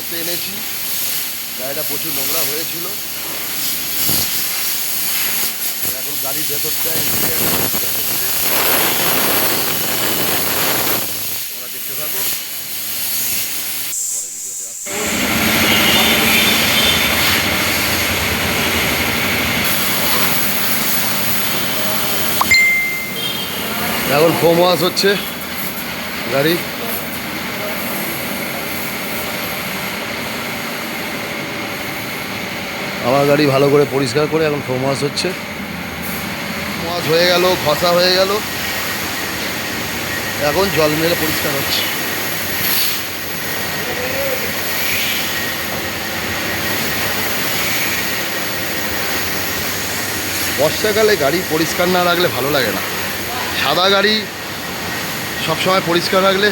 করতে এনেছি। গাড়িটা প্রচুর নোংরা হয়েছিল। এখন গাড়ির ভেতরটা তোমরা দেখতে থাকো। এখন ফোম ওয়াশ হচ্ছে গাড়ি। আমার গাড়ি ভালো করে পরিষ্কার করে এখন ফোম ওয়াশ হচ্ছে। ফোম ওয়াশ হয়ে গেল, ঘষা হয়ে গেল, এখন জল মেরে পরিষ্কার হচ্ছে। বর্ষাকালে গাড়ি পরিষ্কার না রাখলে ভালো লাগে না। সাদা গাড়ি সবসময় পরিষ্কার রাখলে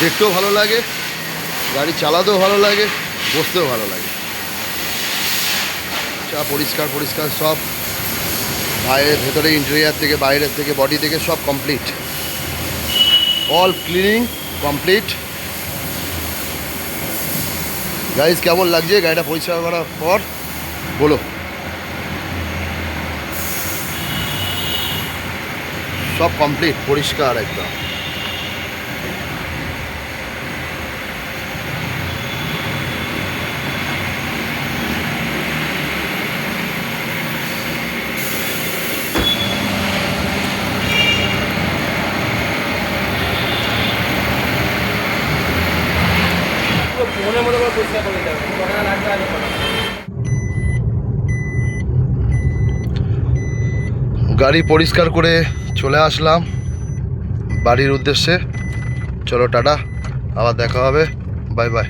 দেখতেও ভালো লাগে, গাড়ি চালাতেও ভালো লাগে, বসতেও ভালো লাগে। যা পরিষ্কার পরিষ্কার সব, বাইরের ভেতরে ইন্টেরিয়ার থেকে বাইরের থেকে বডি থেকে সব complete, all cleaning complete. Guys কেমন লাগছে গাড়িটা পরিষ্কার করার পর বলো। সব কমপ্লিট, পরিষ্কার একদম। গাড়ি পরিষ্কার করে চলে আসলাম বাড়ির উদ্দেশ্যে। চলো টাটা, আবার দেখা হবে, বাই বাই।